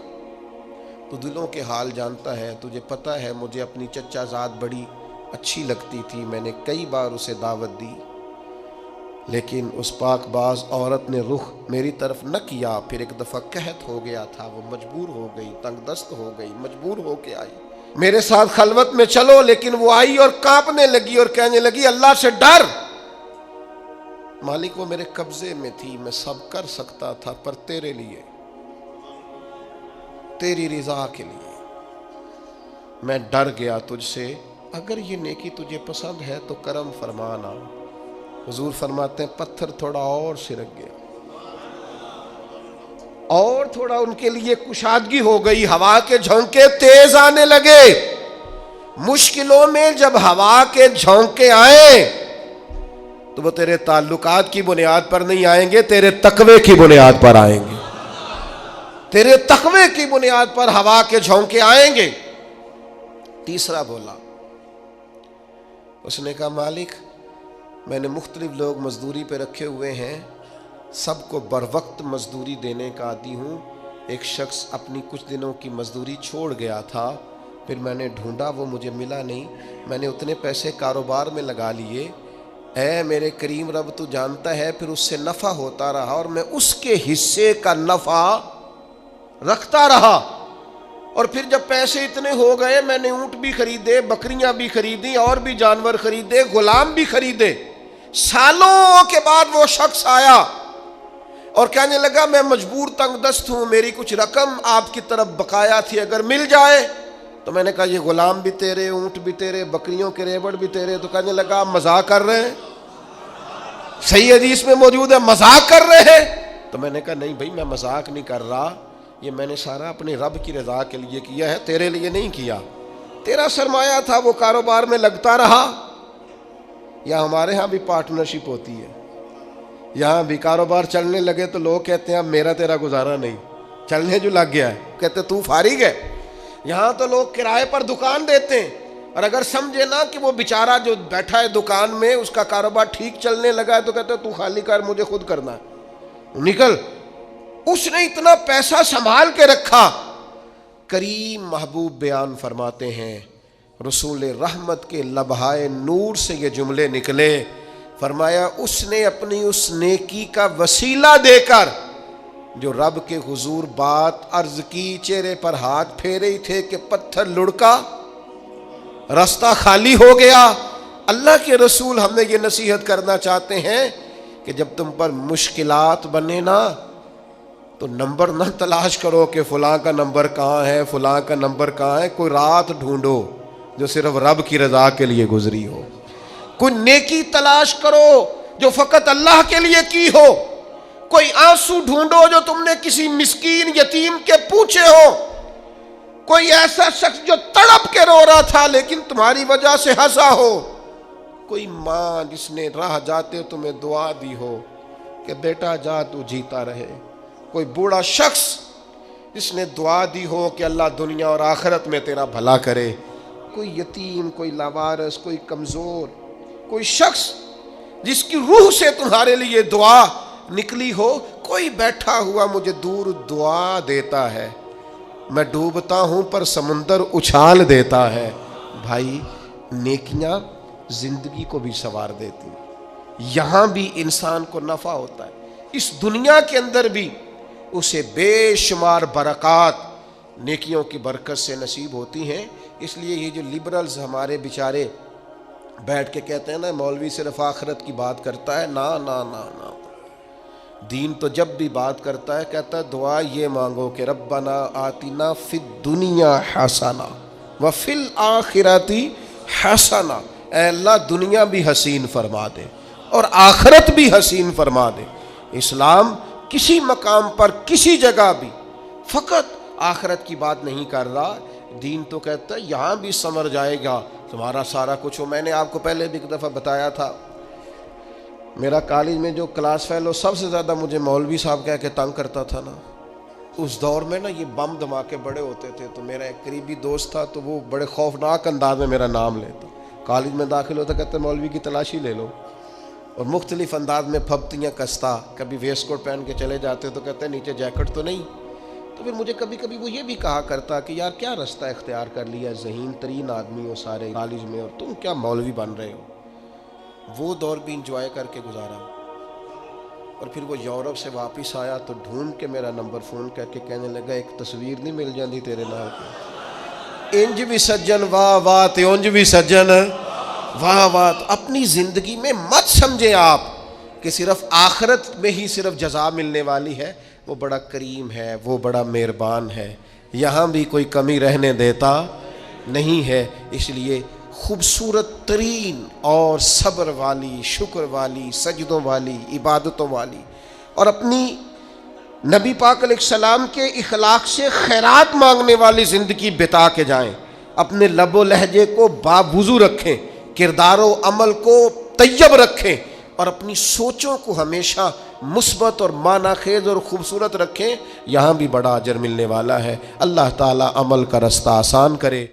تو دلوں کے حال جانتا ہے، تجھے پتہ ہے مجھے اپنی چچا زاد بڑی اچھی لگتی تھی، میں نے کئی بار اسے دعوت دی، لیکن اس پاک باز عورت نے رخ میری طرف نہ کیا، پھر ایک دفعہ قحط ہو گیا تھا، وہ مجبور ہو گئی، تنگ دست ہو گئی، مجبور ہو کے آئی، میرے ساتھ خلوت میں چلو، لیکن وہ آئی اور کانپنے لگی اور کہنے لگی اللہ سے ڈر۔ مالک وہ میرے قبضے میں تھی، میں سب کر سکتا تھا، پر تیرے لیے، تیری رضا کے لیے میں ڈر گیا تجھ سے، اگر یہ نیکی تجھے پسند ہے تو کرم فرمانا۔ حضور فرماتے ہیں پتھر تھوڑا اور سرک گیا، اور تھوڑا ان کے لیے کشادگی ہو گئی، ہوا کے جھونکے تیز آنے لگے۔ مشکلوں میں جب ہوا کے جھونکے آئیں تو وہ تیرے تعلقات کی بنیاد پر نہیں آئیں گے، تیرے تقوی کی بنیاد پر آئیں گے، تیرے تقوی کی بنیاد پر ہوا کے جھونکے آئیں گے۔ تیسرا بولا، اس نے کہا مالک میں نے مختلف لوگ مزدوری پہ رکھے ہوئے ہیں، سب کو بر وقت مزدوری دینے کا عادی ہوں، ایک شخص اپنی کچھ دنوں کی مزدوری چھوڑ گیا تھا، پھر میں نے ڈھونڈا وہ مجھے ملا نہیں، میں نے اتنے پیسے کاروبار میں لگا لیے، اے میرے کریم رب تو جانتا ہے، پھر اس سے نفع ہوتا رہا اور میں اس کے حصے کا نفع رکھتا رہا، اور پھر جب پیسے اتنے ہو گئے میں نے اونٹ بھی خریدے، بکریاں بھی خریدیں، اور بھی جانور خریدے، غلام بھی خریدے۔ سالوں کے بعد وہ شخص آیا اور کہنے لگا میں مجبور تنگ دست ہوں، میری کچھ رقم آپ کی طرف بقایا تھی، اگر مل جائے۔ تو میں نے کہا یہ غلام بھی تیرے، اونٹ بھی تیرے، بکریوں کے ریوڑ بھی تیرے؟ تو کہنے لگا مذاق کر رہے ہیں، صحیح حدیث میں موجود ہے مذاق کر رہے ہیں۔ تو میں نے کہا نہیں بھائی میں مذاق نہیں کر رہا، یہ میں نے سارا اپنے رب کی رضا کے لیے کیا ہے، تیرے لیے نہیں کیا۔ تیرا سرمایہ تھا وہ کاروبار میں لگتا رہا۔ یا ہمارے ہاں بھی پارٹنرشپ ہوتی ہے، یہاں بھی کاروبار چلنے لگے تو لوگ کہتے ہیں اب میرا تیرا گزارا نہیں، چلنے جو لگ گیا ہے، کہتے تو فارغ ہے۔ یہاں تو لوگ کرائے پر دکان دیتے ہیں، اور اگر سمجھے نا کہ وہ بیچارہ جو بیٹھا ہے دکان میں اس کا کاروبار ٹھیک چلنے لگا ہے تو کہتے تو خالی کر، مجھے خود کرنا ہے، نکل۔ اس نے اتنا پیسہ سنبھال کے رکھا۔ کریم محبوب بیان فرماتے ہیں، رسول رحمت کے لبہائے نور سے یہ جملے نکلے، فرمایا اس نے اپنی اس نیکی کا وسیلہ دے کر جو رب کے حضور بات عرض کی، چہرے پر ہاتھ پھیرے ہی تھے کہ پتھر لڑکا، راستہ خالی ہو گیا۔ اللہ کے رسول ہم نے یہ نصیحت کرنا چاہتے ہیں کہ جب تم پر مشکلات بنے نا تو نمبر نہ تلاش کرو کہ فلاں کا نمبر کہاں ہے، فلاں کا نمبر کہاں ہے، کوئی رات ڈھونڈو جو صرف رب کی رضا کے لیے گزری ہو، کوئی نیکی تلاش کرو جو فقط اللہ کے لیے کی ہو، کوئی آنسو ڈھونڈو جو تم نے کسی مسکین یتیم کے پوچھے ہو، کوئی ایسا شخص جو تڑپ کے رو رہا تھا لیکن تمہاری وجہ سے ہنسا ہو، کوئی ماں جس نے راہ جاتے تمہیں دعا دی ہو کہ بیٹا جا تو جیتا رہے، کوئی بوڑھا شخص جس نے دعا دی ہو کہ اللہ دنیا اور آخرت میں تیرا بھلا کرے، کوئی یتیم، کوئی لاوارث، کوئی کمزور، کوئی شخص جس کی روح سے تمہارے لیے دعا نکلی ہو، کوئی بیٹھا ہوا مجھے دور دعا دیتا ہے، میں ڈوبتا ہوں پر سمندر اچھال دیتا ہے۔ بھائی نیکیاں زندگی کو بھی سنوار دیتی ہیں، یہاں بھی انسان کو نفع ہوتا ہے، اس دنیا کے اندر بھی اسے بے شمار برکات نیکیوں کی برکت سے نصیب ہوتی ہیں۔ اس لیے یہ جو لبرلز ہمارے بیچارے بیٹھ کے کہتے ہیں نا مولوی صرف آخرت کی بات کرتا ہے، نا نا نا نا، دین تو جب بھی بات کرتا ہے کہتا ہے دعا یہ مانگو کہ ربنا آتنا فی الدنیا حسنہ وفی الآخرۃ حسنہ، اے اللہ دنیا بھی حسین فرما دے اور آخرت بھی حسین فرما دے۔ اسلام کسی مقام پر کسی جگہ بھی فقط آخرت کی بات نہیں کر رہا، دین تو کہتا ہے یہاں بھی سمر جائے گا تمہارا سارا کچھ ہو۔ میں نے آپ کو پہلے بھی ایک دفعہ بتایا تھا، میرا کالج میں جو کلاس فیلو سب سے زیادہ مجھے مولوی صاحب کہہ کے تنگ کرتا تھا نا، اس دور میں نا یہ بم دھماکے بڑے ہوتے تھے، تو میرا ایک قریبی دوست تھا تو وہ بڑے خوفناک انداز میں میرا نام لیتا، کالج میں داخل ہوتا کہتے مولوی کی تلاشی لے لو، اور مختلف انداز میں پھبتیاں کستا، کبھی ویسٹ کوٹ پہن کے چلے جاتے تو کہتے نیچے جیکٹ تو نہیں، تو پھر مجھے کبھی کبھی وہ یہ بھی کہا کرتا کہ یار کیا رستہ اختیار کر لیا، ذہین ترین آدمی ہو سارے کالج میں اور تم کیا مولوی بن رہے ہو۔ وہ دور بھی انجوائے کر کے گزارا، اور پھر وہ یورپ سے واپس آیا تو ڈھونڈ کے میرا نمبر فون کر کے کہنے لگا ایک تصویر نہیں مل جاتی تیرے نال، انج بھی سجن واہ واہ تے انج بھی سجن واہ واہ۔ اپنی زندگی میں مت سمجھیں آپ کہ صرف آخرت میں ہی صرف جزا ملنے والی ہے، وہ بڑا کریم ہے، وہ بڑا مہربان ہے، یہاں بھی کوئی کمی رہنے دیتا نہیں ہے۔ اس لیے خوبصورت ترین اور صبر والی، شکر والی، سجدوں والی، عبادتوں والی اور اپنی نبی پاک علیہ السلام کے اخلاق سے خیرات مانگنے والی زندگی بتا کے جائیں، اپنے لب و لہجے کو باوضو رکھیں، کردار و عمل کو طیب رکھیں، اور اپنی سوچوں کو ہمیشہ مثبت اور معنی خیز اور خوبصورت رکھیں، یہاں بھی بڑا اجر ملنے والا ہے۔ اللہ تعالی عمل کا رستہ آسان کرے۔